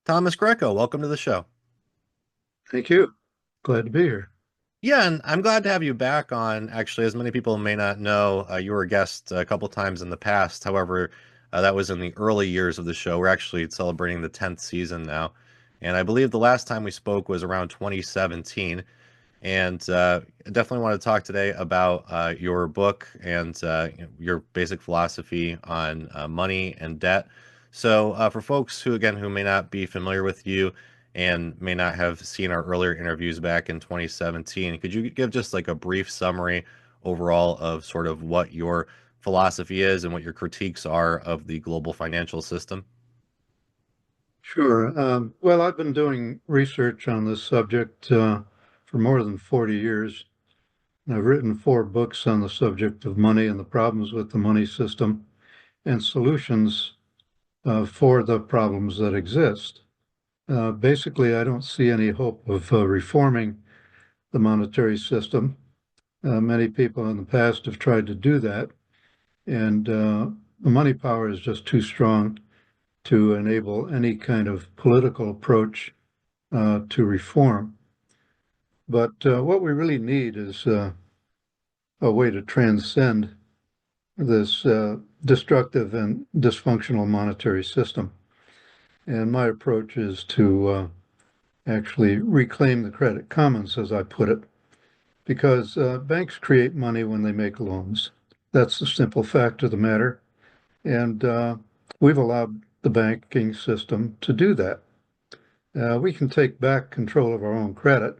Thomas Greco, welcome to the show. Thank you. Glad to be here. Yeah, and I'm glad to have you back on. Actually, as many people may not know, you were a guest a couple times in the past. However, that was in the early years of the show. We're actually celebrating the 10th season now. And I believe the last time we spoke was around 2017. And I definitely want to talk today about your book and your basic philosophy on money and debt. So, for folks who may not be familiar with you and may not have seen our earlier interviews back in 2017, could you give just like a brief summary overall of sort of what your philosophy is and what your critiques are of the global financial system? Sure. Well, I've been doing research on this subject for more than 40 years. I've written 4 books on the subject of money and the problems with the money system and solutions for the problems that exist. Basically, I don't see any hope of reforming the monetary system. Many people in the past have tried to do that, and the money power is just too strong to enable any kind of political approach to reform. But what we really need is a way to transcend this destructive and dysfunctional monetary system. And my approach is to actually reclaim the credit commons, as I put it, because banks create money when they make loans. That's the simple fact of the matter. And we've allowed the banking system to do that. We can take back control of our own credit,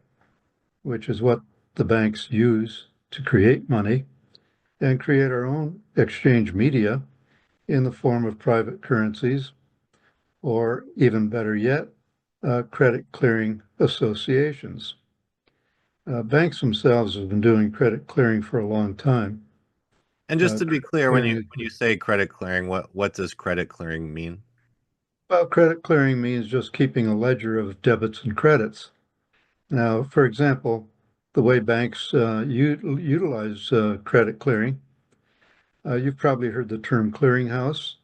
which is what the banks use to create money, and create our own exchange media in the form of private currencies, or even better yet, credit clearing associations. Banks themselves have been doing credit clearing for a long time. And just to be Credit clear, when you clearing, when you say credit clearing, what does credit clearing mean? well, credit clearing means just keeping a ledger of debits and credits. Now, for example, the way banks utilize credit clearing, you've probably heard the term clearinghouse.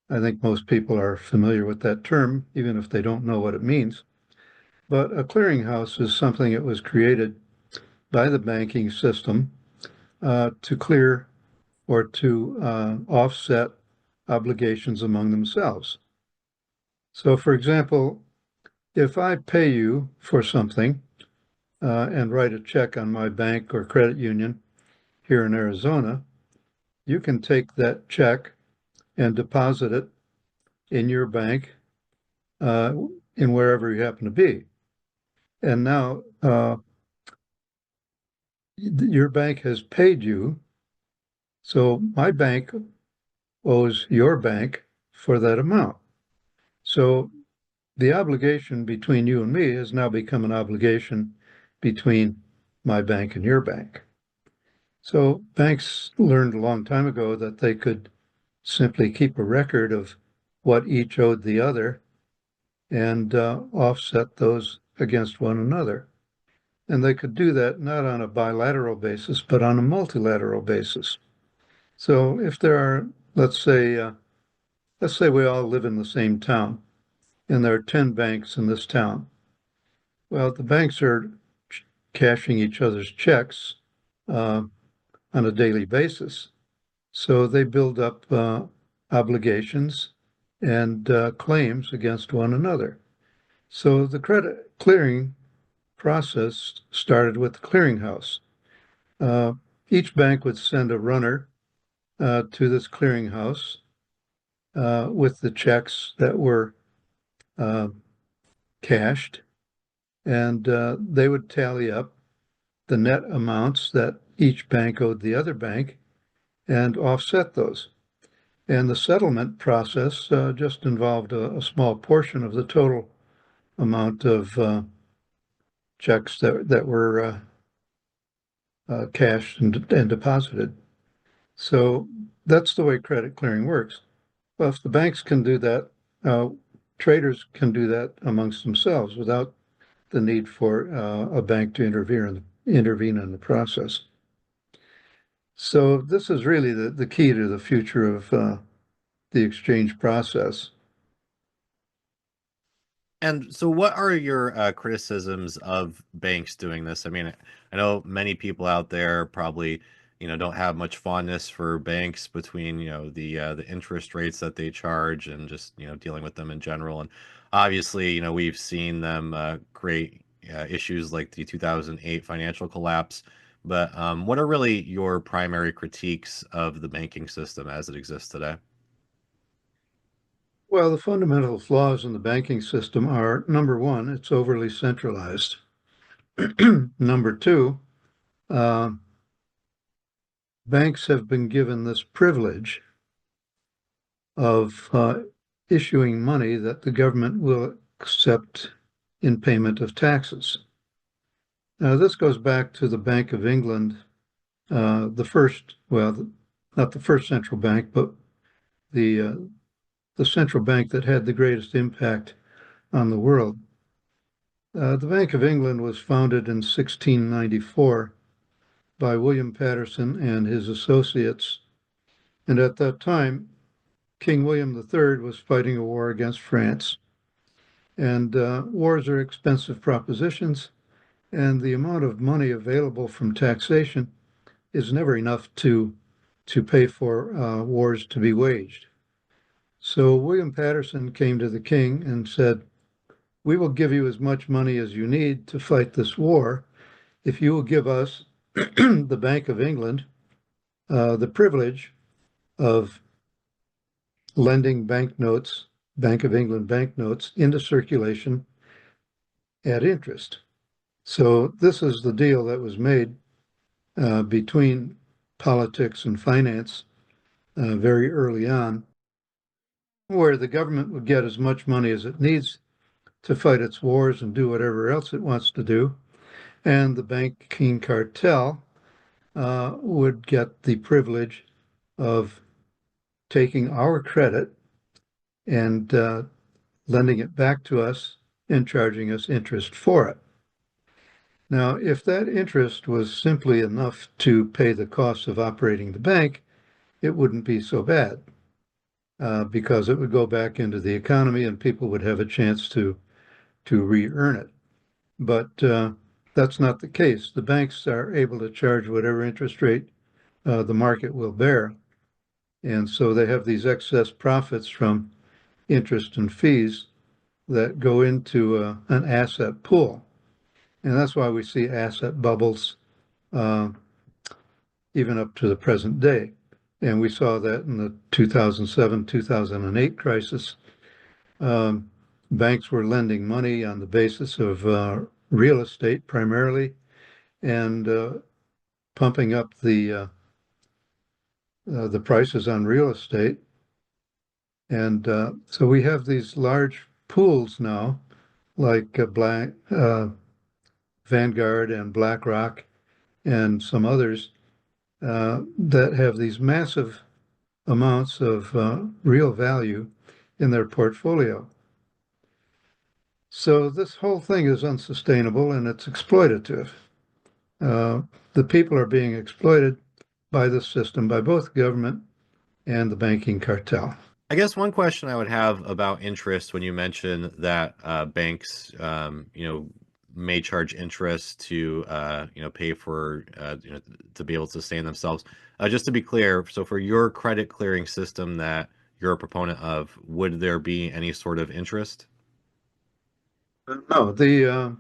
I think most people are familiar with that term, even if they don't know what it means. But a clearinghouse is something that was created by the banking system to clear or to offset obligations among themselves. So, for example, if I pay you for something and write a check on my bank or credit union here in Arizona, you can take that check and deposit it in your bank uh, in wherever you happen to be. And now your bank has paid you, so my bank owes your bank for that amount. So the obligation between you and me has now become an obligation between my bank and your bank. So banks learned a long time ago that they could simply keep a record of what each owed the other and offset those against one another. And they could do that not on a bilateral basis, but on a multilateral basis. So if there are, let's say, uh, let's say we all live in the same town, and there are 10 banks in this town. Well, the banks are cashing each other's checks uh, on a daily basis. So they build up obligations and claims against one another. So the credit clearing process started with the clearinghouse. Uh, each bank would send a runner to this clearinghouse with the checks that were uh, cashed, and they would tally up the net amounts that each bank owed the other bank and offset those. And the settlement process just involved a small portion of the total amount of checks that were cashed and deposited. So that's the way credit clearing works. Well, if the banks can do that, uh, traders can do that amongst themselves without the need for a bank to intervene in the process. So this is really the key to the future of the exchange process. And so, what are your criticisms of banks doing this? I mean, I know many people out there probably, don't have much fondness for banks between, the interest rates that they charge and just, dealing with them in general. And obviously, we've seen them create issues like the 2008 financial collapse. But what are really your primary critiques of the banking system as it exists today? Well, the fundamental flaws in the banking system are number one, it's overly centralized. Number two, uh, banks have been given this privilege of issuing money that the government will accept in payment of taxes. Now, this goes back to the Bank of England, the first, well, not the first central bank, but the uh, the central bank that had the greatest impact on the world. The Bank of England was founded in 1694 by William Paterson and his associates, and at that time, King William III was fighting a war against France. And wars are expensive propositions, and the amount of money available from taxation is never enough to pay for wars to be waged. So William Paterson came to the king and said, "We will give you as much money as you need to fight this war if you will give us, the Bank of England, the privilege of lending banknotes, Bank of England banknotes, into circulation at interest." So this is the deal that was made between politics and finance very early on, where the government would get as much money as it needs to fight its wars and do whatever else it wants to do. And the banking cartel would get the privilege of taking our credit and lending it back to us and charging us interest for it. Now, if that interest was simply enough to pay the costs of operating the bank, it wouldn't be so bad because it would go back into the economy and people would have a chance to re-earn it. But that's not the case. The banks are able to charge whatever interest rate the market will bear. And so they have these excess profits from interest and fees that go into an asset pool. And that's why we see asset bubbles uh, even up to the present day. And we saw that in the 2007, 2008 crisis. Um, Banks were lending money on the basis of real estate primarily and pumping up the prices on real estate. And so we have these large pools now, like Vanguard and BlackRock and some others that have these massive amounts of real value in their portfolio. So this whole thing is unsustainable and it's exploitative. Uh, the people are being exploited by the system, by both government and the banking cartel. I guess one question I would have about interest when you mention that banks, may charge interest to, pay for, to be able to sustain themselves. Just to be clear, so for your credit clearing system that you're a proponent of, would there be any sort of interest? No, the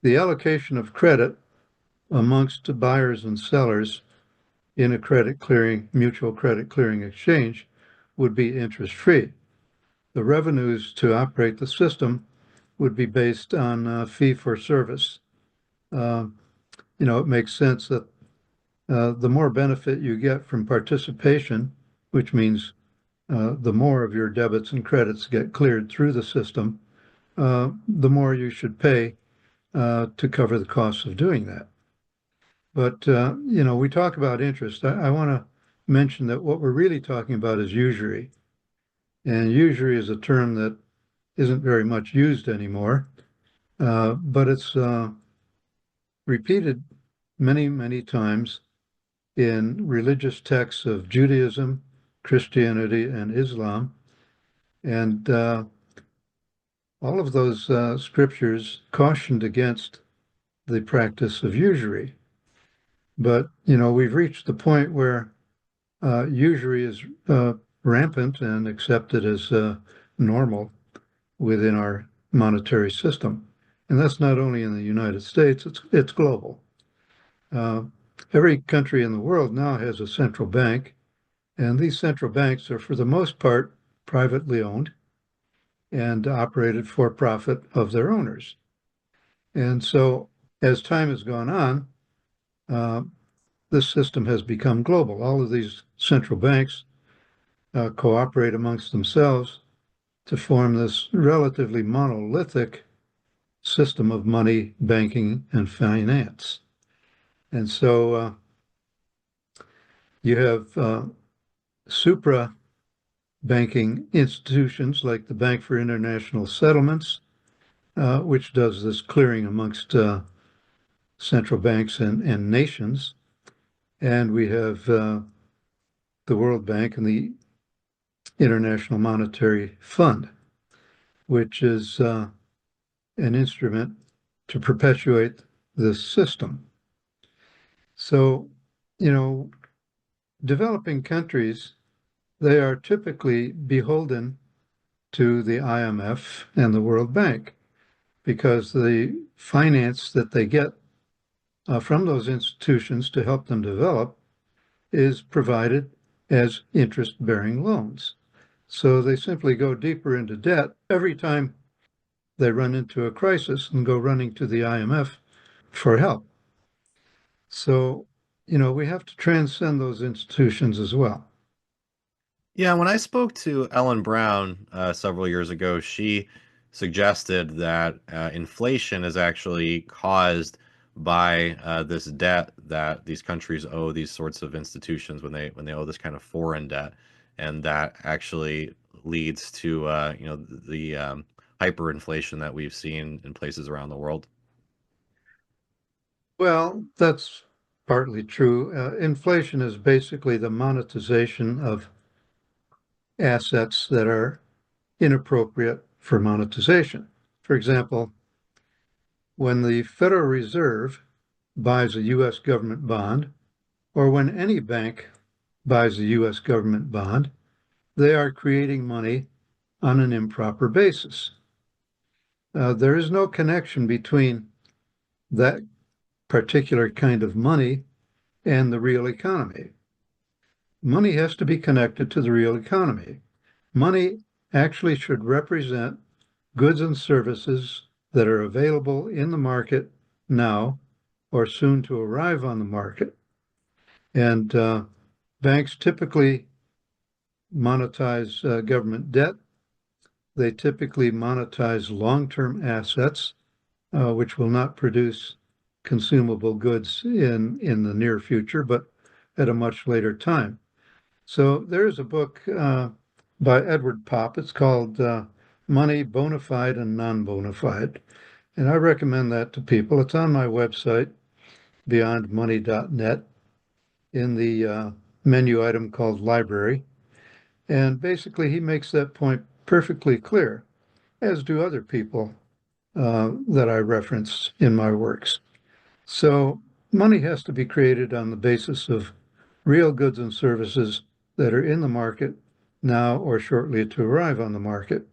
allocation of credit amongst buyers and sellers in a credit clearing, mutual credit clearing exchange would be interest free. The revenues to operate the system would be based on fee for service. Uh, it makes sense that the more benefit you get from participation, which means the more of your debits and credits get cleared through the system, the more you should pay to cover the costs of doing that. But, we talk about interest. I want to mention that what we're really talking about is usury. And usury is a term that isn't very much used anymore, but it's repeated many, many times in religious texts of Judaism, Christianity, and Islam. And all of those scriptures cautioned against the practice of usury. But, we've reached the point where usury is rampant and accepted as normal within our monetary system. And that's not only in the United States, it's global. Uh, every country in the world now has a central bank, and these central banks are, for the most part, privately owned and operated for profit of their owners. And so, as time has gone on, uh, this system has become global. All of these central banks cooperate amongst themselves to form this relatively monolithic system of money, banking, and finance. And so you have supra banking institutions like the Bank for International Settlements, which does this clearing amongst central banks and nations. And we have the World Bank and the International Monetary Fund, which is an instrument to perpetuate this system. So, you know, developing countries, they are typically beholden to the IMF and the World Bank because the finance that they get from those institutions to help them develop is provided as interest-bearing loans. So they simply go deeper into debt every time they run into a crisis and go running to the IMF for help. So, we have to transcend those institutions as well. Yeah, when I spoke to Ellen Brown several years ago, she suggested that inflation is actually caused by this debt that these countries owe these sorts of institutions when they owe this kind of foreign debt, and that actually leads to the hyperinflation that we've seen in places around the world. Well, that's partly true. Inflation is basically the monetization of assets that are inappropriate for monetization. For example, when the Federal Reserve buys a U.S. government bond, or when any bank buys a U.S. government bond, they are creating money on an improper basis. There is no connection between that particular kind of money and the real economy. Money has to be connected to the real economy. Money actually should represent goods and services that are available in the market now or soon to arrive on the market. And banks typically monetize government debt. They typically monetize long-term assets, which will not produce consumable goods in the near future, but at a much later time. So there's a book by Edward Popp. It's called Money, Bona Fide and Non-Bona Fide. And I recommend that to people. It's on my website, beyondmoney.net, in the menu item called Library. And basically, he makes that point perfectly clear, as do other people that I reference in my works. So money has to be created on the basis of real goods and services that are in the market now or shortly to arrive on the market.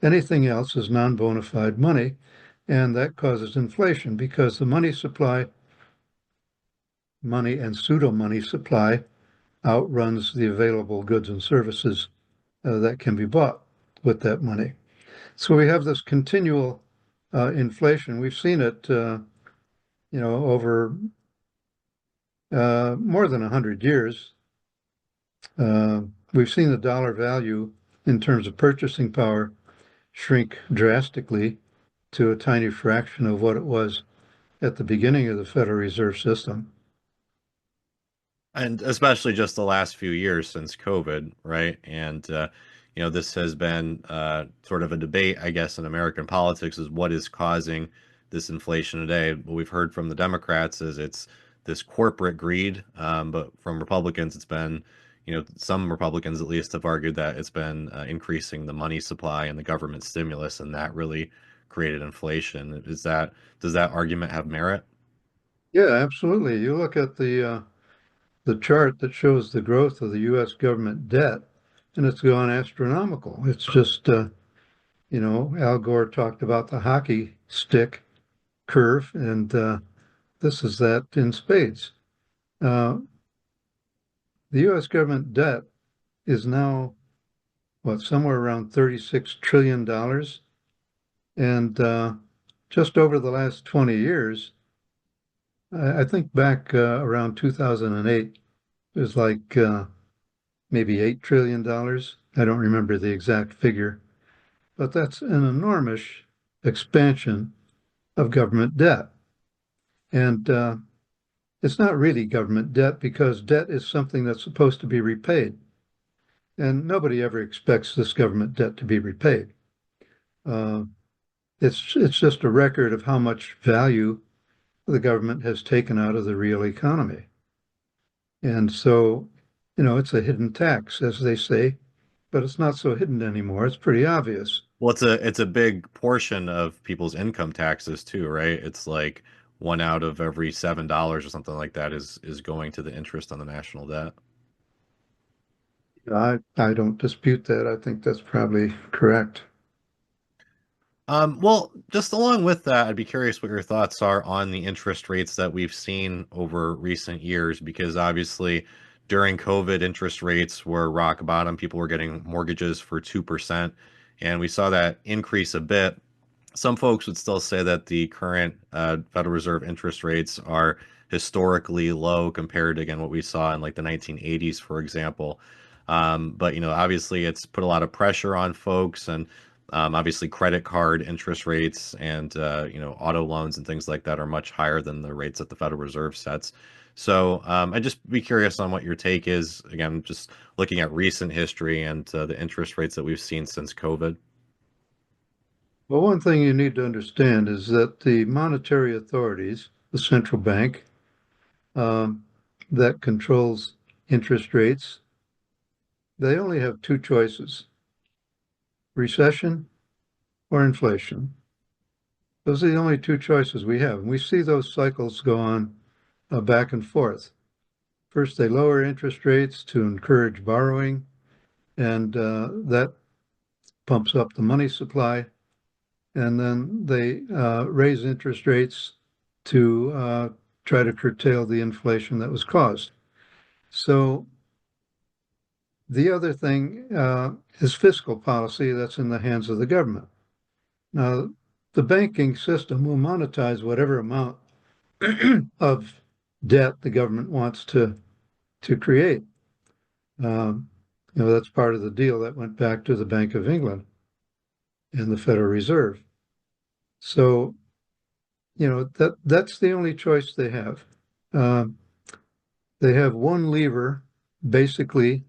Anything else is non-bona fide money, and that causes inflation because the money and pseudo money supply outruns the available goods and services that can be bought with that money. So we have this continual inflation. We've seen it, over more than 100 years. We've seen the dollar value in terms of purchasing power shrink drastically to a tiny fraction of what it was at the beginning of the Federal Reserve System. And especially just the last few years since COVID, right? And this has been sort of a debate, I guess, in American politics is what is causing this inflation today. What we've heard from the Democrats is it's this corporate greed, but from Republicans, it's been, some Republicans at least have argued that it's been increasing the money supply and the government stimulus, and that really created inflation. Does that argument have merit? Yeah, absolutely. You look at the chart that shows the growth of the U.S. government debt, and it's gone astronomical. It's just, Al Gore talked about the hockey stick curve, and this is that in spades. Uh, the U.S. government debt is now, what, somewhere around $36 trillion dollars. And just over the last 20 years, I think back around 2008, it was like maybe $8 trillion dollars. I don't remember the exact figure, but that's an enormous expansion of government debt. And it's not really government debt because debt is something that's supposed to be repaid. And nobody ever expects this government debt to be repaid. Uh, it's just a record of how much value the government has taken out of the real economy. And so, it's a hidden tax, as they say, but it's not so hidden anymore. It's pretty obvious. Well, it's a big portion of people's income taxes too, right? It's like one out of every $7 or something like that is going to the interest on the national debt. I don't dispute that. I think that's probably correct. Well, just along with that, I'd be curious what your thoughts are on the interest rates that we've seen over recent years, because obviously during COVID, interest rates were rock bottom. People were getting mortgages for 2%, and we saw that increase a bit. Some folks would still say that the current Federal Reserve interest rates are historically low compared to, again, what we saw in like the 1980s, for example. But obviously, it's put a lot of pressure on folks, and obviously, credit card interest rates and auto loans and things like that are much higher than the rates that the Federal Reserve sets. So I'd just be curious on what your take is. Again, just looking at recent history and the interest rates that we've seen since COVID. Well, one thing you need to understand is that the monetary authorities, the central bank, um, that controls interest rates, they only have two choices: recession or inflation. Those are the only two choices we have. And we see those cycles go on back and forth. First, they lower interest rates to encourage borrowing, and that pumps up the money supply. And then they raise interest rates to try to curtail the inflation that was caused. So the other thing is fiscal policy that's in the hands of the government. Now, the banking system will monetize whatever amount of debt the government wants to create. Um, that's part of the deal that went back to the Bank of England and the Federal Reserve. So, that's the only choice they have. Um, they have one lever, basically,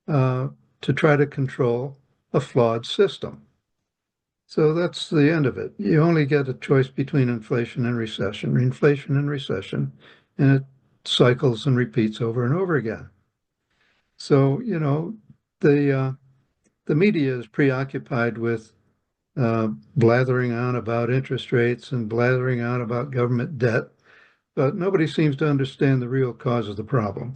uh, to try to control a flawed system. So that's the end of it. You only get a choice between inflation and recession, and it cycles and repeats over and over again. So, the media is preoccupied with blathering on about interest rates and blathering on about government debt, but nobody seems to understand the real cause of the problem.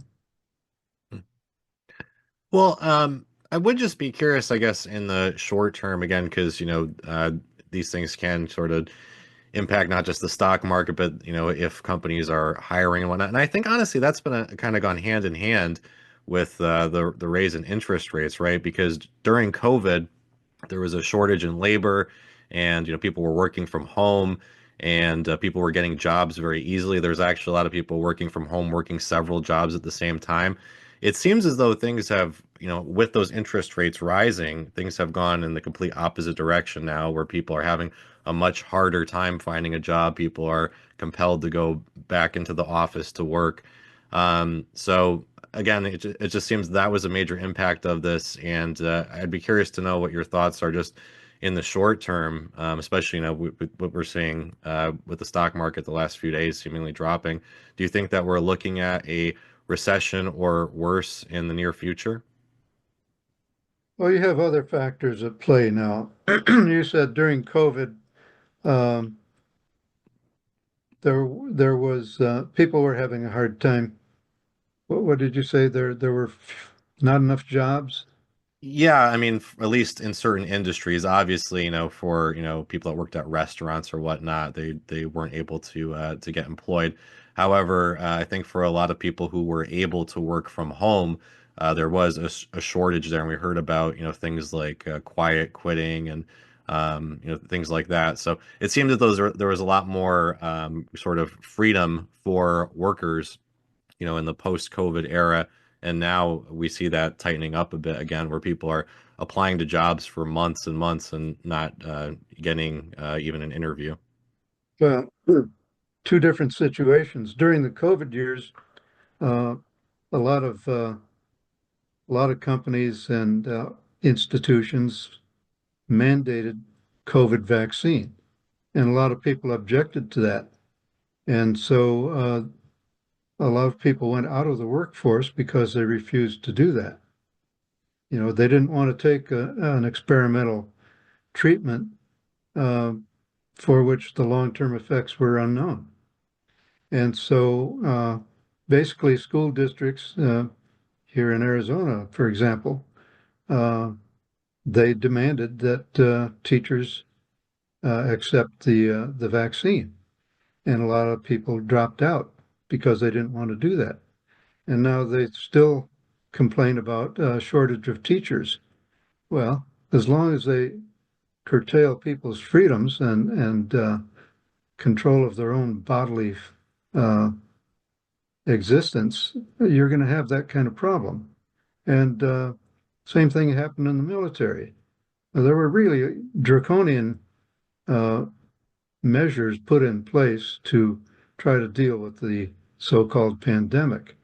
Well, I would just be curious, I guess, in the short term again, because these things can sort of impact not just the stock market, but if companies are hiring and whatnot. And I think honestly, that's been kind of gone hand in hand with the raise in interest rates, right? Because during COVID, there was a shortage in labor, and people were working from home, and people were getting jobs very easily. There's actually a lot of people working from home, working several jobs at the same time. It seems as though things have, with those interest rates rising, things have gone in the complete opposite direction now, where people are having a much harder time finding a job. People are compelled to go back into the office to work. So again, it just seems that was a major impact of this, and I'd be curious to know what your thoughts are just in the short term, especially with what we're seeing with the stock market the last few days seemingly dropping. Do you think that we're looking at a recession or worse in the near future? Well, you have other factors at play now. You said during COVID, um, there was people were having a hard time. What did you say? There were not enough jobs. Yeah, I mean, at least in certain industries, obviously, for people that worked at restaurants or whatnot, they weren't able to get employed. However, I think for a lot of people who were able to work from home, there was a shortage there, and we heard about things like quiet quitting and things like that. So it seemed that there was a lot more sort of freedom for workers in the post-COVID era. And now we see that tightening up a bit again, where people are applying to jobs for months and months and not getting even an interview. Well, two different situations. During the COVID years, uh, a lot of companies and institutions mandated COVID vaccine, and a lot of people objected to that. And so a lot of people went out of the workforce because they refused to do that. They didn't want to take an experimental treatment uh, for which the long-term effects were unknown. And so basically, school districts here in Arizona, for example, uh, they demanded that teachers accept the vaccine, and a lot of people dropped out because they didn't want to do that. And now they still complain about shortage of teachers. Well, as long as they curtail people's freedoms and control of their own bodily uh, existence, you're going to have that kind of problem. And same thing happened in the military. There were really draconian uh, measures put in place to try to deal with the so-called pandemic.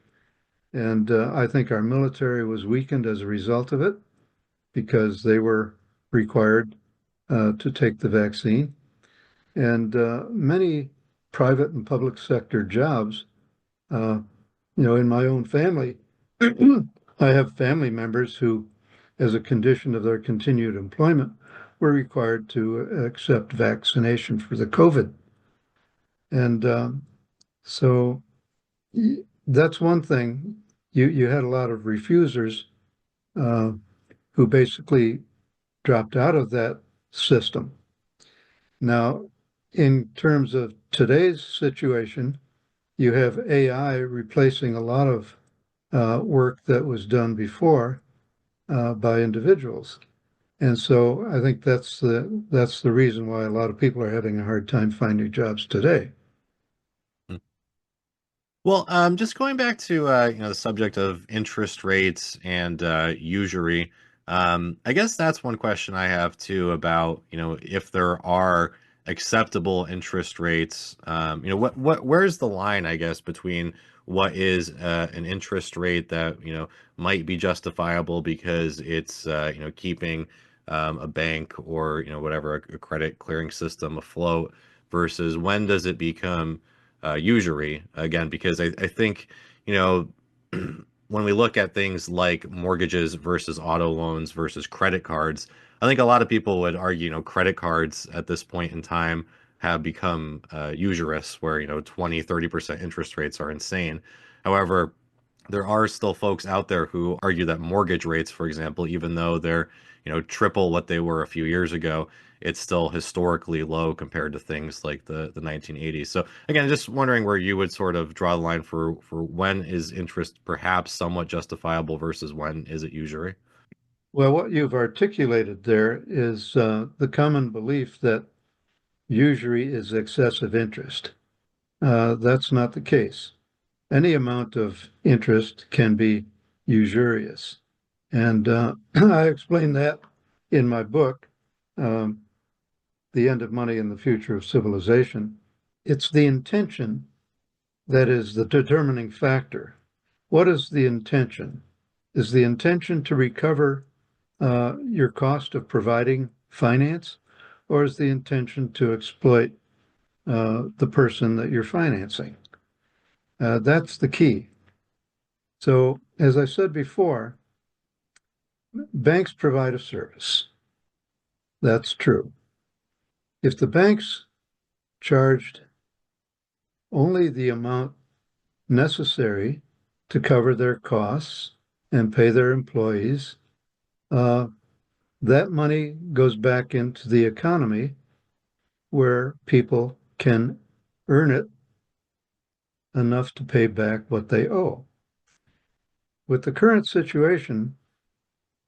And I think our military was weakened as a result of it because they were required to take the vaccine. And many private and public sector jobs, uh, in my own family, I have family members who, as a condition of their continued employment, were required to accept vaccination for the COVID. And so that's one thing. You had a lot of refusers uh, who basically dropped out of that system. Now, in terms of today's situation, you have AI replacing a lot of work that was done before by individuals. And so I think that's the reason why a lot of people are having a hard time finding jobs today. Well, just going back to the subject of interest rates and usury, I guess that's one question I have too about if there are acceptable interest rates. Where's the line, I guess, between what is an interest rate that might be justifiable because it's keeping a bank or whatever a credit clearing system afloat versus when does it become usury again, because I think, you know, when we look at things like mortgages versus auto loans versus credit cards, I think a lot of people would argue, credit cards at this point in time have become usurious, where, 20-30% interest rates are insane. However, there are still folks out there who argue that mortgage rates, for example, even though they're, triple what they were a few years ago, it's still historically low compared to things like the 1980s. So again, just wondering where you would sort of draw the line for when is interest perhaps somewhat justifiable versus when is it usury? Well, what you've articulated there is the common belief that usury is excessive interest. That's not the case. Any amount of interest can be usurious. And I explain that in my book, um, The End of Money and the Future of Civilization. It's the intention that is the determining factor. What is the intention? Is the intention to recover your cost of providing finance, or is the intention to exploit the person that you're financing? That's the key. So, as I said before, banks provide a service. That's true. If the banks charged only the amount necessary to cover their costs and pay their employees, uh, that money goes back into the economy where people can earn it enough to pay back what they owe. With the current situation,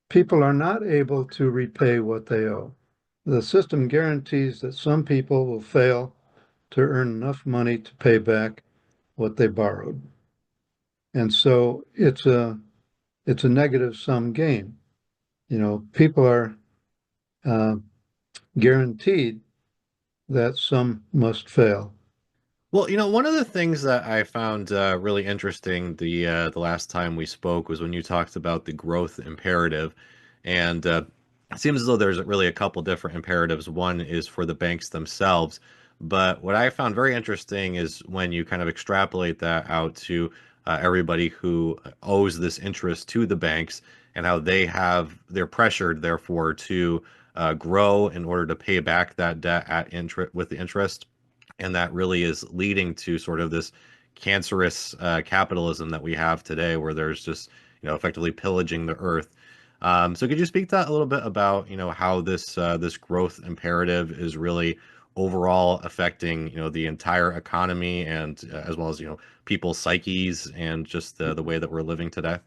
people are not able to repay what they owe. The system guarantees that some people will fail to earn enough money to pay back what they borrowed. And so it's a negative sum game. People are uh, guaranteed that some must fail. Well, one of the things that I found really interesting the last time we spoke was when you talked about the growth imperative, and it seems as though there's really a couple different imperatives. One is for the banks themselves, but what I found very interesting is when you kind of extrapolate that out to everybody who owes this interest to the banks and how they're pressured, therefore, to grow in order to pay back that debt at interest with the interest, and that really is leading to sort of this cancerous capitalism that we have today, where there's just effectively pillaging the earth. So could you speak to that a little bit about how this growth imperative is really overall affecting the entire economy, and as well as people's psyches and just the way that we're living today?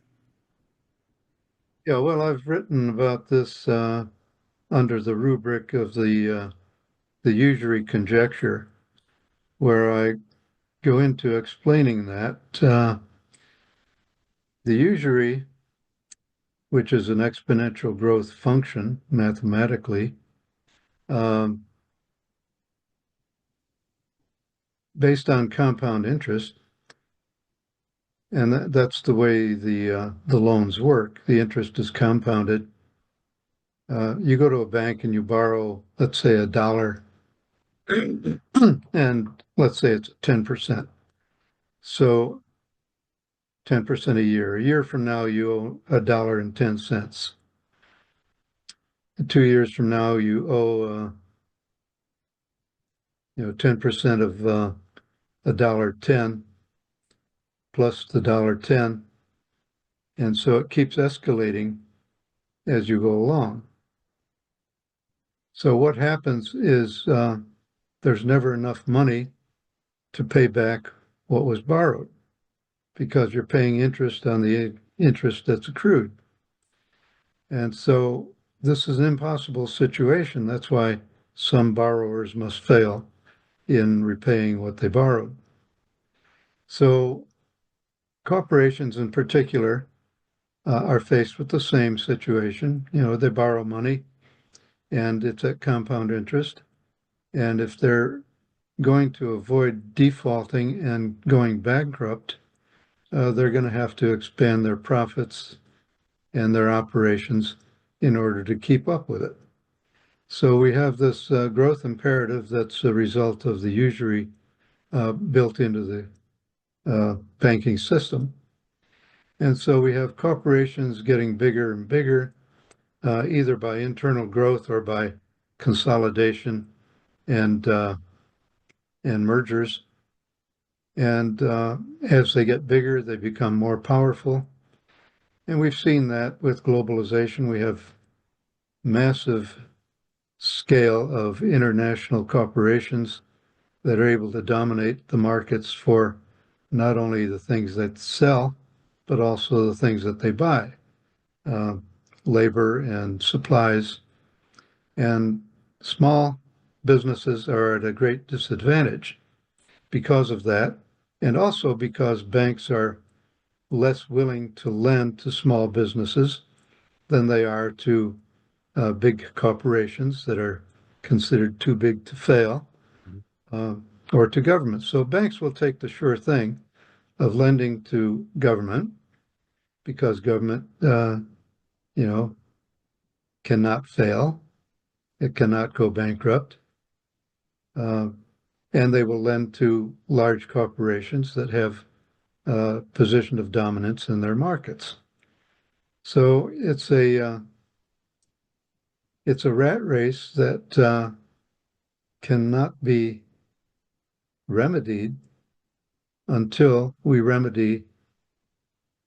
Yeah, well, I've written about this under the rubric of the usury conjecture, where I go into explaining that the usury, which is an exponential growth function mathematically, um, based on compound interest, and that's the way the loans work. The interest is compounded. You go to a bank and you borrow, let's say, $1, and let's say it's 10%. So 10% a year. A year from now, you owe $1.10. 2 years from now, you owe 10% of $1.10 plus the $1.10, and so it keeps escalating as you go along. So what happens is there's never enough money to pay back what was borrowed because you're paying interest on the interest that's accrued. And so this is an impossible situation. That's why some borrowers must fail in repaying what they borrowed. So corporations in particular are faced with the same situation. They borrow money and it's at compound interest. And if they're going to avoid defaulting and going bankrupt, they're going to have to expand their profits and their operations in order to keep up with it. So we have this growth imperative that's a result of the usury built into the banking system. And so we have corporations getting bigger and bigger, either by internal growth or by consolidation and mergers. And as they get bigger, they become more powerful. And we've seen that with globalization. We have massive scale of international corporations that are able to dominate the markets for not only the things that sell, but also the things that they buy, uh, labor and supplies. And small businesses are at a great disadvantage because of that, and also because banks are less willing to lend to small businesses than they are to big corporations that are considered too big to fail, uh, or to government. So banks will take the sure thing of lending to government because government, you know, cannot fail. It cannot go bankrupt. Uh, and they will lend to large corporations that have position of dominance in their markets. So it's a rat race that cannot be remedied until we remedy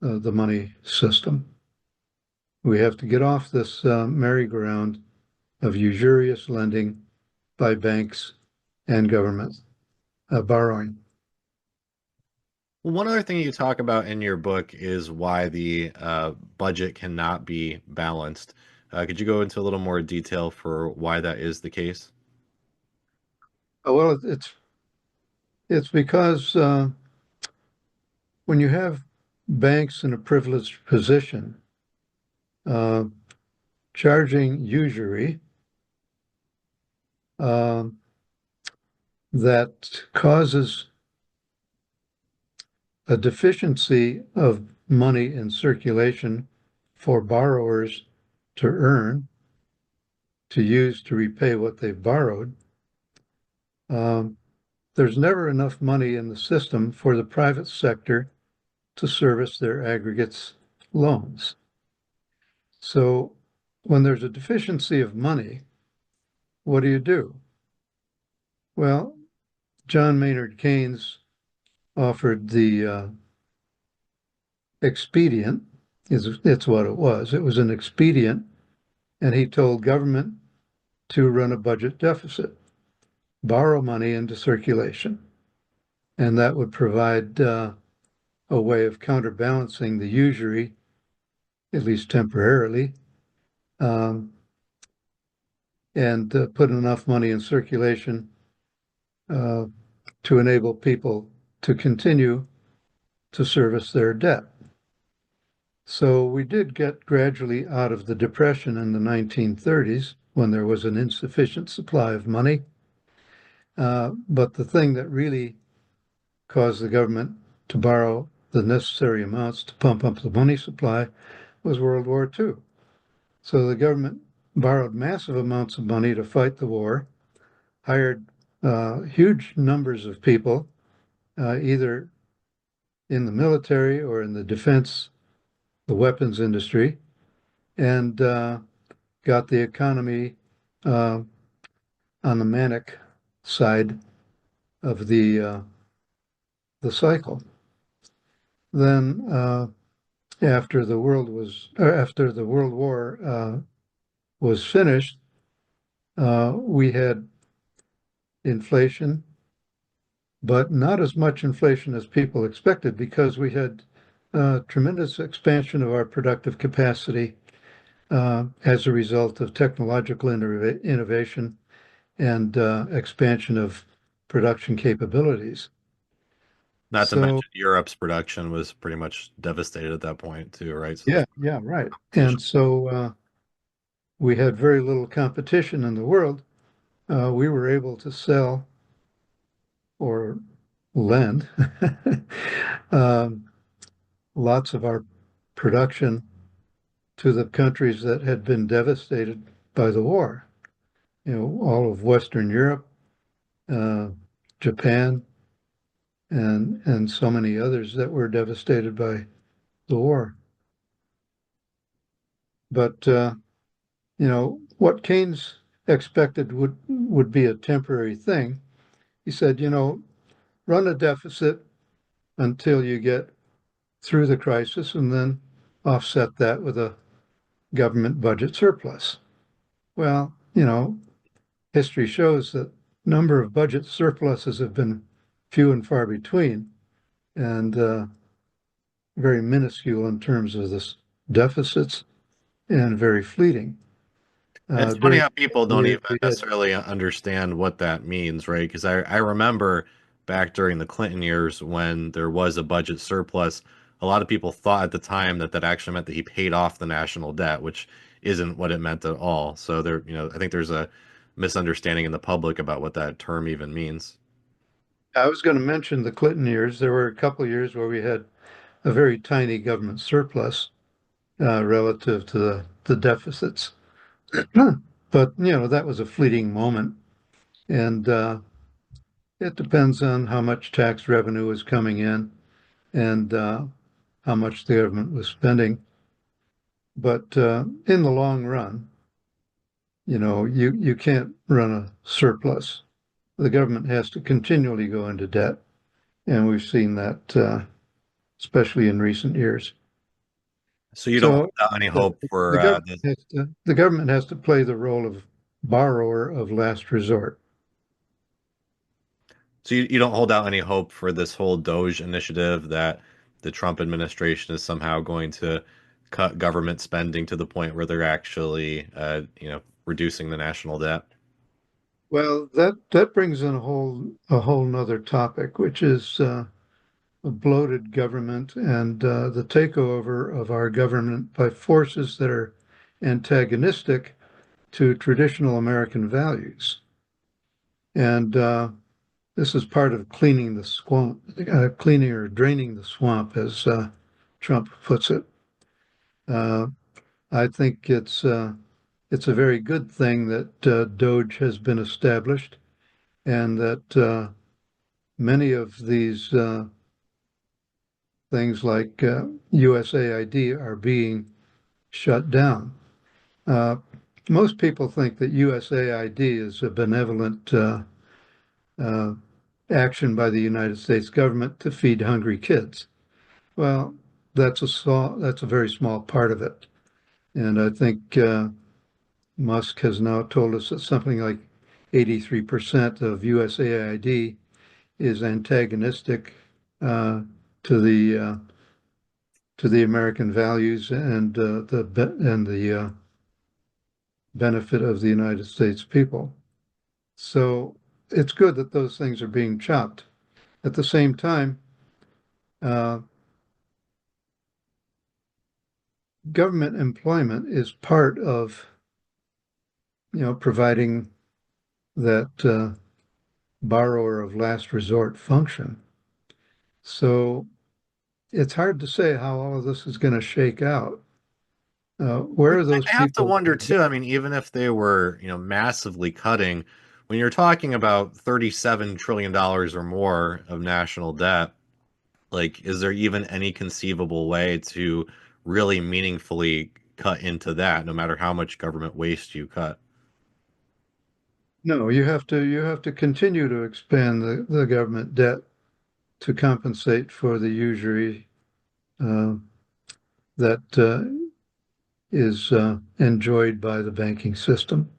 the money system. We have to get off this merry-go-round of usurious lending by banks and government borrowing. Well, one other thing you talk about in your book is why the budget cannot be balanced. Could you go into a little more detail for why that is the case? Well, it's because when you have banks in a privileged position, uh, charging usury uh, that causes a deficiency of money in circulation for borrowers to earn, to use to repay what they've borrowed. Um, there's never enough money in the system for the private sector to service their aggregates loans. So when there's a deficiency of money, what do you do? Well, John Maynard Keynes offered the expedient, it's what it was. It was an expedient, and he told government to run a budget deficit, borrow money into circulation, and that would provide a way of counterbalancing the usury, at least temporarily, um, and put enough money in circulation uh, to enable people to continue to service their debt. So we did get gradually out of the Depression in the 1930s when there was an insufficient supply of money. But the thing that really caused the government to borrow the necessary amounts to pump up the money supply was World War II. So the government borrowed massive amounts of money to fight the war, hired huge numbers of people, either in the military or in the defense, the weapons industry, and got the economy uh, on the manic side of the cycle. Then, after the World War was finished, we had inflation, but not as much inflation as people expected because we had tremendous expansion of our productive capacity as a result of technological innovation and expansion of production capabilities. Not to So, mention Europe's production was pretty much devastated at that point too, right? So yeah, there's yeah, right. competition. And so we had very little competition in the world. We were able to sell or lend um, lots of our production to the countries that had been devastated by the war. You know, all of Western Europe, uh, Japan, and so many others that were devastated by the war. But you know, what Keynes expected would be a temporary thing. He said, you know, run a deficit until you get through the crisis and then offset that with a government budget surplus. Well, you know, history shows that number of budget surpluses have been few and far between and very minuscule in terms of the deficits and very fleeting. It's funny During how people the don't years even we had, necessarily understand what that means, right? Because I remember back during the Clinton years when there was a budget surplus, a lot of people thought at the time that that actually meant that he paid off the national debt, which isn't what it meant at all. So there, I think there's a misunderstanding in the public about what that term even means. I was going to mention the Clinton years. There were a couple of years where we had a very tiny government surplus relative to the deficits. But, you know, that was a fleeting moment. And it depends on how much tax revenue is coming in and how much the government was spending. But in the long run, you can't run a surplus. The government has to continually go into debt, and we've seen that especially in recent years. So you don't hold So out any the, hope for the government this. the government has to play the role of borrower of last resort. So you don't hold out any hope for this whole Doge initiative that the Trump administration is somehow going to cut government spending to the point where they're actually, reducing the national debt. Well, that brings in a whole nother topic, which is a bloated government and the takeover of our government by forces that are antagonistic to traditional American values. And this is part of cleaning the swamp, cleaning or draining the swamp, as Trump puts it. Uh, I think it's a very good thing that Doge has been established and that many of these things like USAID are being shut down. Uh, Most people think that USAID is a benevolent uh, action by the United States government to feed hungry kids. Well, that's a very small part of it, and I think Musk has now told us that something like 83% of USAID is antagonistic uh, to the American values and the benefit of the United States people. So it's good that those things are being chopped. At the same time, uh, government employment is part of, providing that borrower of last resort function. So it's hard to say how all of this is going to shake out. Where are those I have to people wonder going to too. I mean, even if they were, massively cutting, when you're talking about $37 trillion or more of national debt, like, is there even any conceivable way to really meaningfully cut into that, no matter how much government waste you cut? No, you have to continue to expand the government debt to compensate for the usury uh, that is enjoyed by the banking system.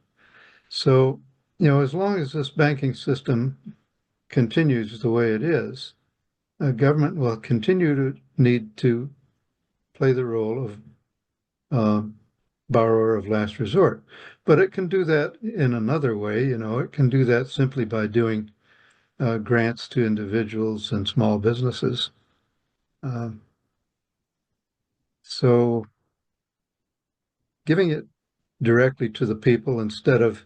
So, as long as this banking system continues the way it is, government will continue to need to play the role of uh, borrower of last resort. But it can do that in another way. It can do that simply by doing grants to individuals and small businesses. Uh, so giving it directly to the people instead of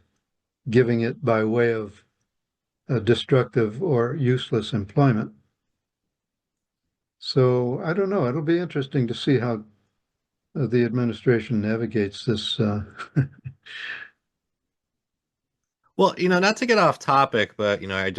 giving it by way of destructive or useless employment. So I don't know. It'll be interesting to see how the administration navigates this. Well, not to get off topic, but I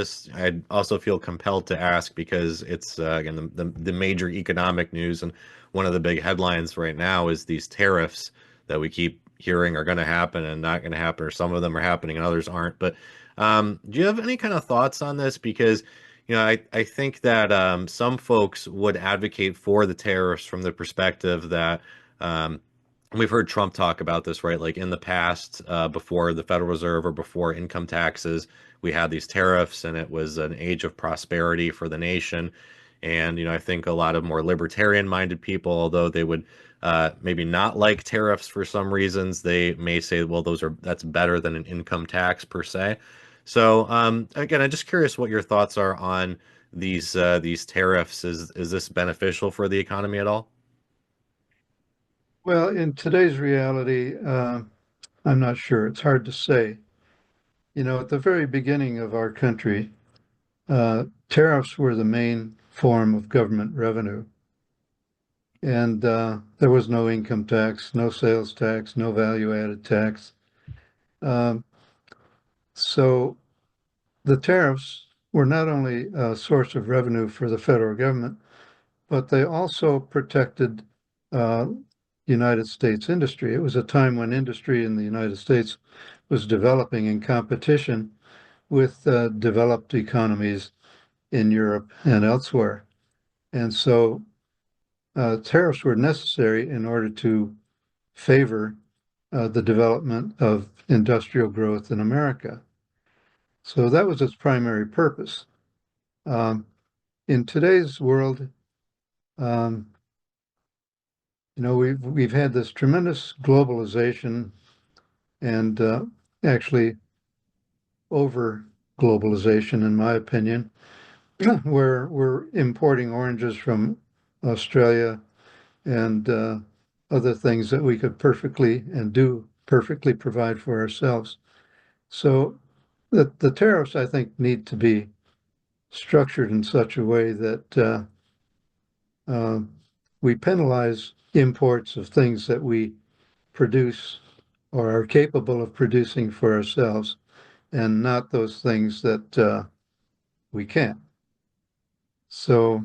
also feel compelled to ask because it's again the major economic news and one of the big headlines right now is these tariffs that we keep hearing are going to happen and not going to happen, or some of them are happening and others aren't. But do you have any kind of thoughts on this? Because I think that some folks would advocate for the tariffs from the perspective that um, we've heard Trump talk about this, right? Like in the past, before the Federal Reserve or before income taxes, we had these tariffs and it was an age of prosperity for the nation. And, I think a lot of more libertarian minded people, although they would maybe not like tariffs for some reasons, they may say, well, that's better than an income tax per se. So again, I'm just curious what your thoughts are on these tariffs. Is this beneficial for the economy at all? Well, in today's reality, I'm not sure. It's hard to say. At the very beginning of our country, tariffs were the main form of government revenue. And there was no income tax, no sales tax, no value added tax. Um, so the tariffs were not only a source of revenue for the federal government, but they also protected uh, United States industry. It was a time when industry in the United States was developing in competition with developed economies in Europe and elsewhere. And so tariffs were necessary in order to favor the development of industrial growth in America. So that was its primary purpose. Um, in today's world, um, we've had this tremendous globalization and actually over globalization, in my opinion, where we're importing oranges from Australia and other things that we could perfectly and do perfectly provide for ourselves. So the tariffs, I think, need to be structured in such a way that uh, we penalize imports of things that we produce or are capable of producing for ourselves, and not those things that we can't. So,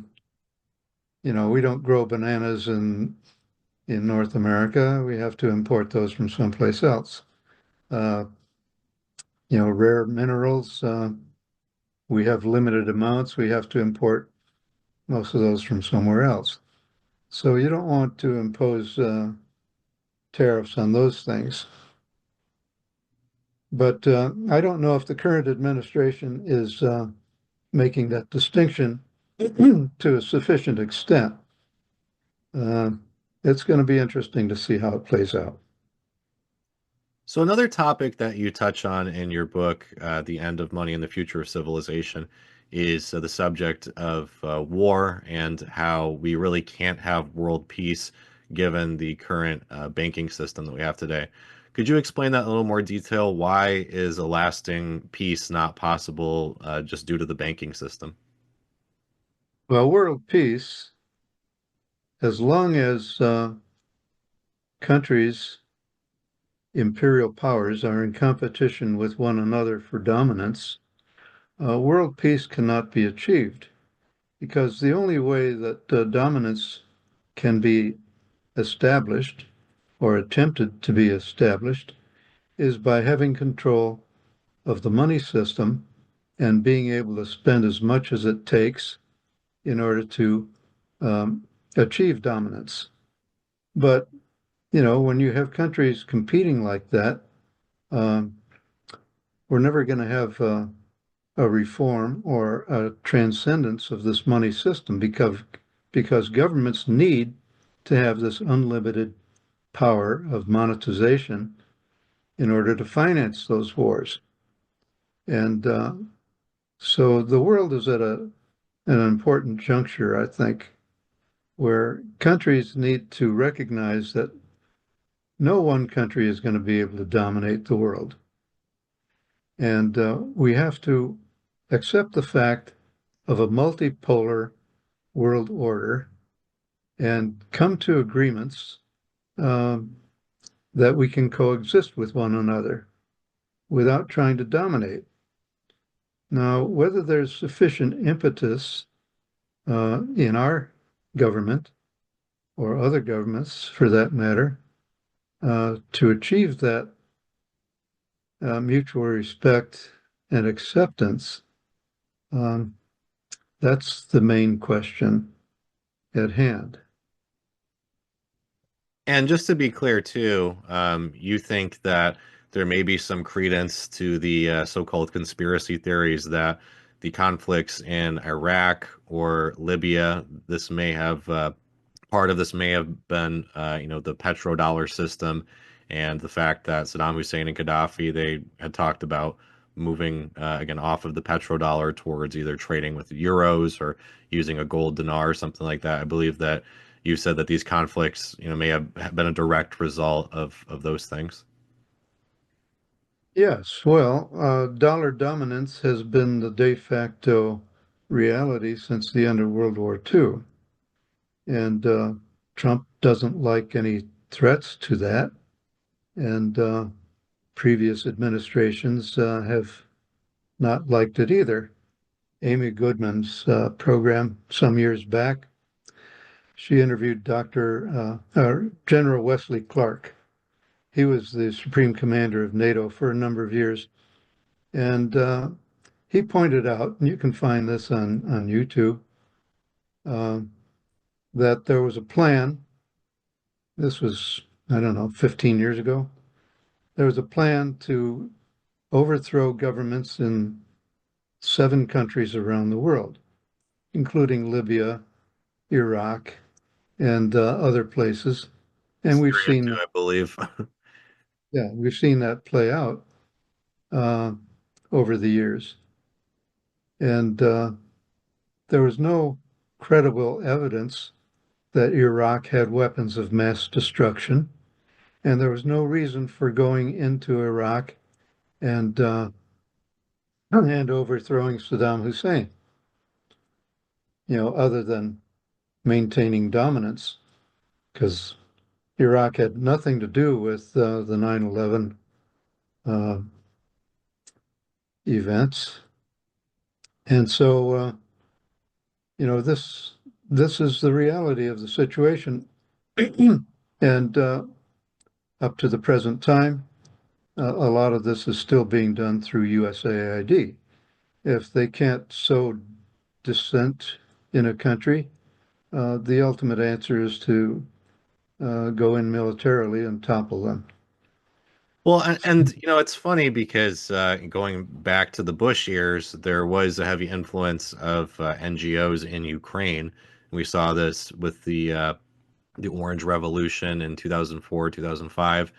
we don't grow bananas in North America. We have to import those from someplace else. Uh, rare minerals, we have limited amounts. We have to import most of those from somewhere else. So you don't want to impose tariffs on those things. But I don't know if the current administration is making that distinction to a sufficient extent. Uh, it's going to be interesting to see how it plays out. So another topic that you touch on in your book, "The End of Money and the Future of Civilization," is the subject of war and how we really can't have world peace given the current banking system that we have today. Could you explain that in a little more detail? Why is a lasting peace not possible just due to the banking system? Well, world peace, as long as countries, imperial powers, are in competition with one another for dominance, world peace cannot be achieved because the only way that dominance can be established or attempted to be established is by having control of the money system and being able to spend as much as it takes in order to um, achieve dominance. But, when you have countries competing like that, um, we're never going to have a reform or a transcendence of this money system because governments need to have this unlimited power of monetization in order to finance those wars. And so the world is at an important juncture, I think, where countries need to recognize that no one country is going to be able to dominate the world. And we have to accept the fact of a multipolar world order and come to agreements um, that we can coexist with one another without trying to dominate. Now, whether there's sufficient impetus in our government or other governments for that matter to achieve that mutual respect and acceptance, um, that's the main question at hand. And just to be clear too, you think that there may be some credence to the so-called conspiracy theories that the conflicts in Iraq or Libya, this may have part of this may have been, the petrodollar system and the fact that Saddam Hussein and Gaddafi, they had talked about moving again off of the petrodollar towards either trading with euros or using a gold dinar or something like that. I believe that you said that these conflicts, may have been a direct result of those things. Yes, well, dollar dominance has been the de facto reality since the end of World War II. And Trump doesn't like any threats to that. And previous administrations have not liked it either. Amy Goodman's program some years back She interviewed General Wesley Clark. He was the Supreme Commander of NATO for a number of years. And he pointed out, and you can find this on YouTube, uh, that there was a plan. This was, I don't know, 15 years ago. There was a plan to overthrow governments in 7 countries around the world, including Libya, Iraq, and other places. And Syria too, I believe. we've seen that play out uh, over the years. And there was no credible evidence that Iraq had weapons of mass destruction, and there was no reason for going into Iraq and and overthrowing Saddam Hussein, other than maintaining dominance, because Iraq had nothing to do with the 9/11 uh, events. And so, this is the reality of the situation. And up to the present time, a lot of this is still being done through USAID. If they can't sow dissent in a country, the ultimate answer is to go in militarily and topple them. Well, and it's funny because going back to the Bush years, there was a heavy influence of NGOs in Ukraine. We saw this with the Orange Revolution in 2004, 2005.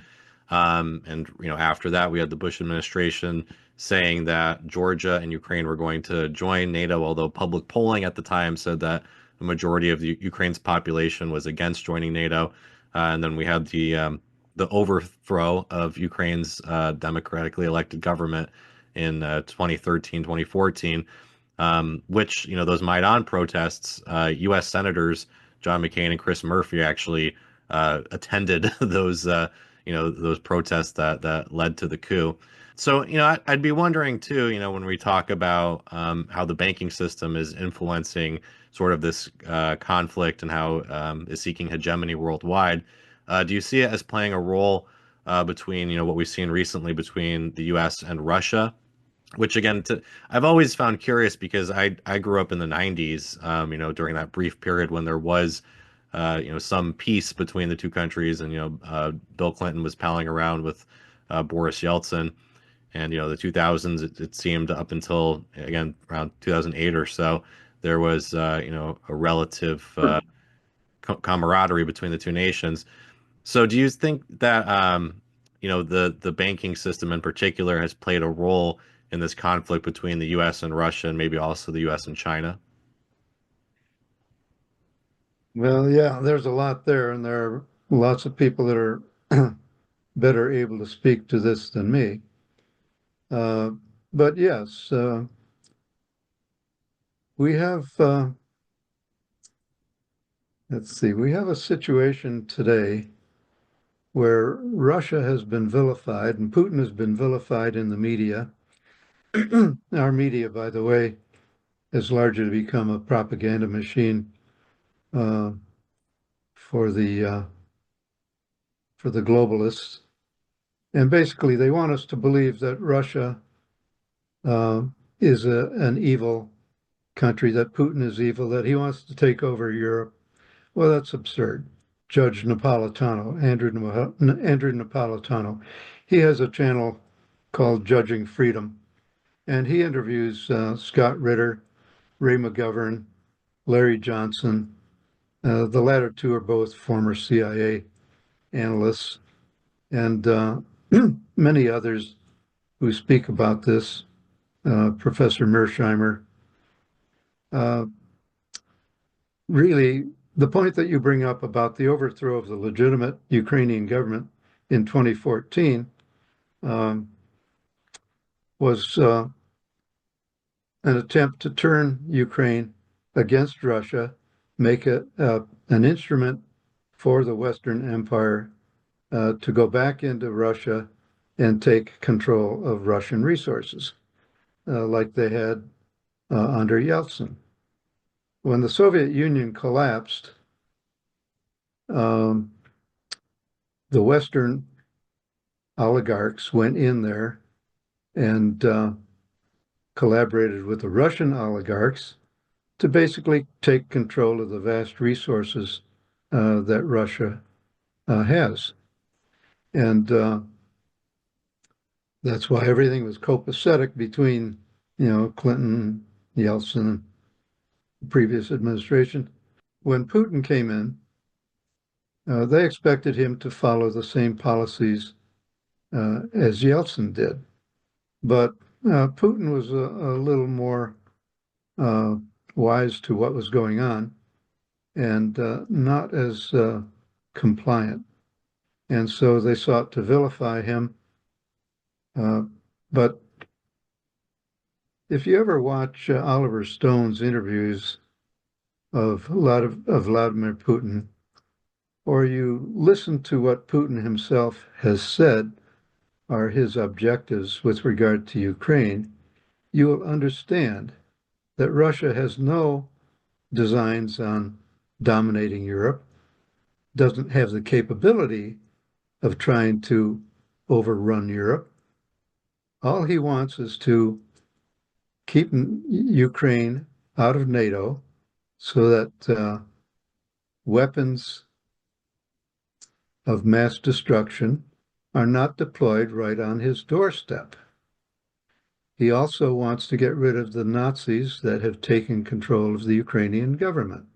And after that, we had the Bush administration saying that Georgia and Ukraine were going to join NATO, although public polling at the time said that the majority of Ukraine's population was against joining NATO. And then we had the overthrow of Ukraine's democratically elected government in 2013, 2014, which, those Maidan protests, U.S. senators John McCain and Chris Murphy actually attended those protests that led to the coup. So, I'd be wondering too, when we talk about how the banking system is influencing sort of this conflict and how is seeking hegemony worldwide. Do you see it as playing a role between, what we've seen recently between the U.S. and Russia? Which again, I've always found curious because I grew up in the 90s, during that brief period when there was, some peace between the two countries, and Bill Clinton was palling around with Boris Yeltsin, and the 2000s, it seemed up until again around 2008 or so, there was a relative camaraderie between the two nations. So do you think that the banking system in particular has played a role in this conflict between the U.S. and Russia, and maybe also the U.S. and China? Well, yeah, there's a lot there, and there are lots of people that are better able to speak to this than me. Uh, but yes, we have, let's see, we have a situation today where Russia has been vilified and Putin has been vilified in the media. Our media, by the way, has largely become a propaganda machine uh, for the globalists, and basically they want us to believe that Russia uh, is an evil country, that Putin is evil, that he wants to take over Europe. Well, that's absurd. Judge Napolitano, Andrew Napolitano, he has a channel called Judging Freedom, and he interviews Scott Ritter, Ray McGovern, Larry Johnson. The latter two are both former CIA analysts, and many others who speak about this. Professor Mersheimer. Uh, Really, the point that you bring up about the overthrow of the legitimate Ukrainian government in 2014 um, was an attempt to turn Ukraine against Russia, make it an instrument for the Western Empire to go back into Russia and take control of Russian resources, like they had under Yeltsin. When the Soviet Union collapsed, um, the Western oligarchs went in there and collaborated with the Russian oligarchs to basically take control of the vast resources that Russia has. And that's why everything was copacetic between, Clinton, Yeltsin, the previous administration. When Putin came in, they expected him to follow the same policies as Yeltsin did. But Putin was a little more uh, wise to what was going on and not as compliant. And so they sought to vilify him. But if you ever watch Oliver Stone's interviews of Vladimir Putin, or you listen to what Putin himself has said are his objectives with regard to Ukraine, you will understand that Russia has no designs on dominating Europe, doesn't have the capability of trying to overrun Europe. All he wants is to keep Ukraine out of NATO so that weapons of mass destruction are not deployed right on his doorstep. He also wants to get rid of the Nazis that have taken control of the Ukrainian government.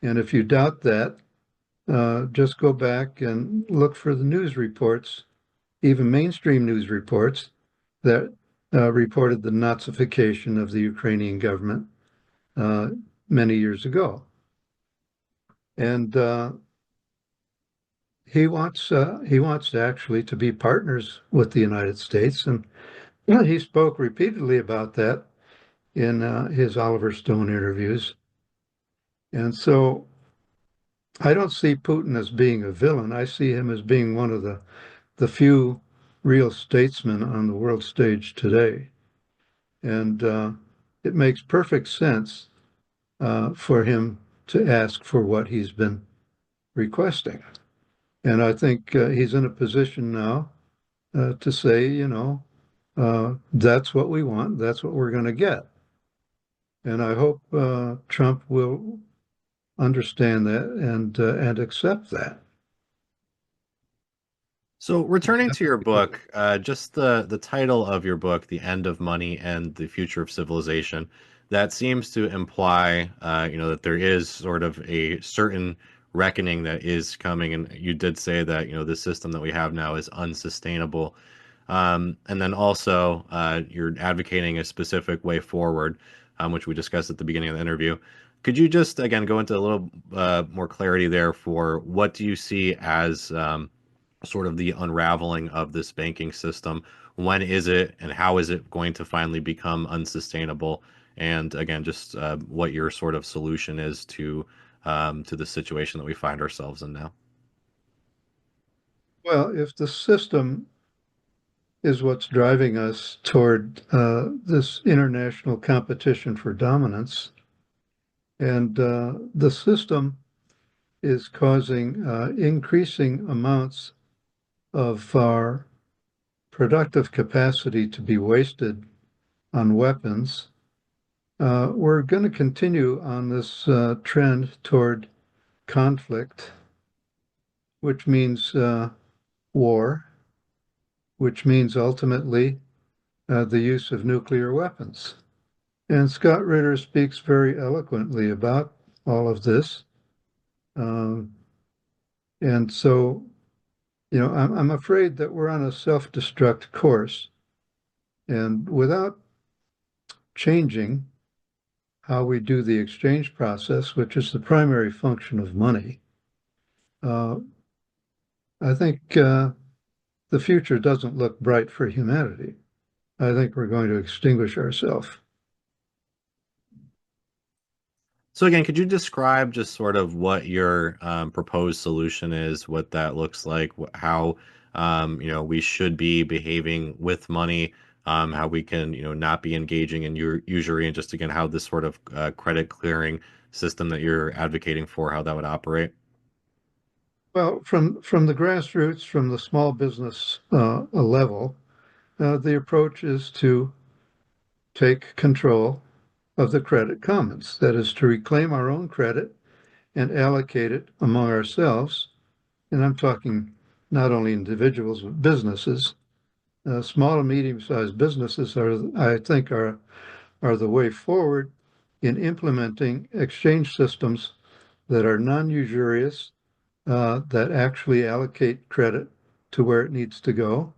And if you doubt that, just go back and look for the news reports, even mainstream news reports that reported the Nazification of the Ukrainian government uh, many years ago. And he wants actually to be partners with the United States, and he spoke repeatedly about that in his Oliver Stone interviews. And so I don't see Putin as being a villain. I see him as being one of the few real statesmen on the world stage today. And it makes perfect sense for him to ask for what he's been requesting. And I think he's in a position now to say, that's what we want, that's what we're going to get. And I hope Trump will understand that and accept that. So returning to your book, just the title of your book, "The End of Money and the Future of Civilization," that seems to imply, that there is sort of a certain reckoning that is coming, and you did say that the system that we have now is unsustainable, and then also you're advocating a specific way forward, which we discussed at the beginning of the interview. Could you just again go into a little more clarity there for what do you see as sort of the unraveling of this banking system? When is it, and how is it going to finally become unsustainable? And again, just what your sort of solution is to the situation that we find ourselves in now. Well, if the system is what's driving us toward this international competition for dominance, and the system is causing increasing amounts of our productive capacity to be wasted on weapons, we're going to continue on this trend toward conflict, which means war, which means ultimately the use of nuclear weapons. And Scott Ritter speaks very eloquently about all of this. Um, and so, I'm afraid that we're on a self-destruct course. And without changing how we do the exchange process, which is the primary function of money, uh, I think the future doesn't look bright for humanity. I think we're going to extinguish ourselves. So again, could you describe just sort of what your proposed solution is, what that looks like, how we should be behaving with money, how we can not be engaging in usury, and just again how this sort of credit clearing system that you're advocating for, how that would operate? Well, from the grassroots, from the small business level, the approach is to take control of the credit commons. That is to reclaim our own credit and allocate it among ourselves. And I'm talking not only individuals, but businesses. Small and medium-sized businesses I think, are the way forward in implementing exchange systems that are non-usurious, that actually allocate credit to where it needs to go,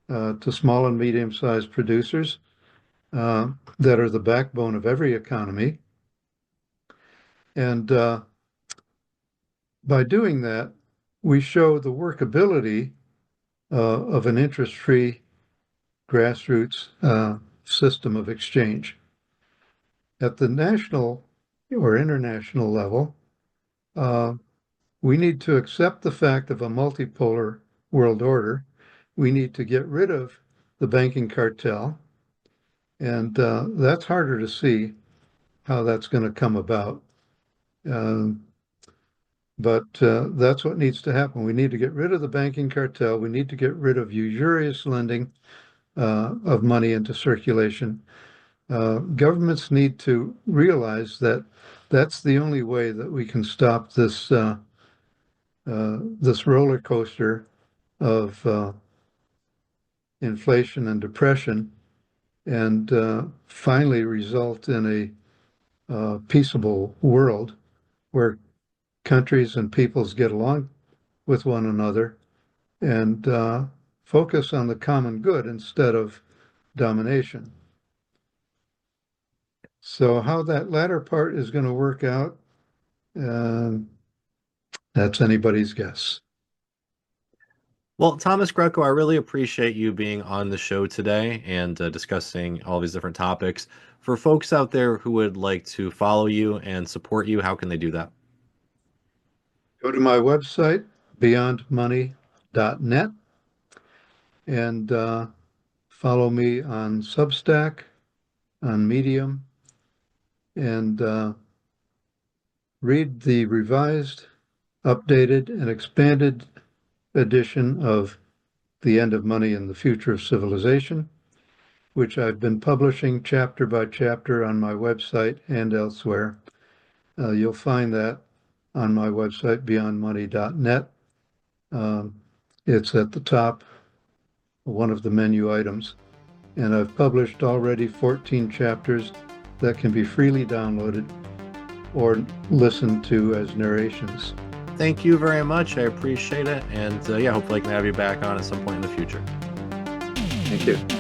to small and medium-sized producers, that are the backbone of every economy. And by doing that, we show the workability of an interest-free grassroots system of exchange. At the national or international level, uh, we need to accept the fact of a multipolar world order. We need to get rid of the banking cartel, and that's harder to see how that's going to come about. Um, but that's what needs to happen. We need to get rid of the banking cartel. We need to get rid of usurious lending of money into circulation. Governments need to realize that that's the only way that we can stop this roller coaster of inflation and depression, and finally result in a peaceable world where countries and peoples get along with one another and focus on the common good instead of domination. So how that latter part is going to work out, uh, that's anybody's guess. Well, Thomas Greco, I really appreciate you being on the show today and discussing all these different topics. For folks out there who would like to follow you and support you, how can they do that? Go to my website, beyondmoney.net, and follow me on Substack, on Medium, and read the revised, updated, and expanded edition of The End of Money and the Future of Civilization, which I've been publishing chapter by chapter on my website and elsewhere. You'll find that on my website, beyondmoney.net. Um, it's at the top, one of the menu items. And I've published already 14 chapters that can be freely downloaded or listened to as narrations. Thank you very much. I appreciate it. And yeah, hopefully I can have you back on at some point in the future. Thank you.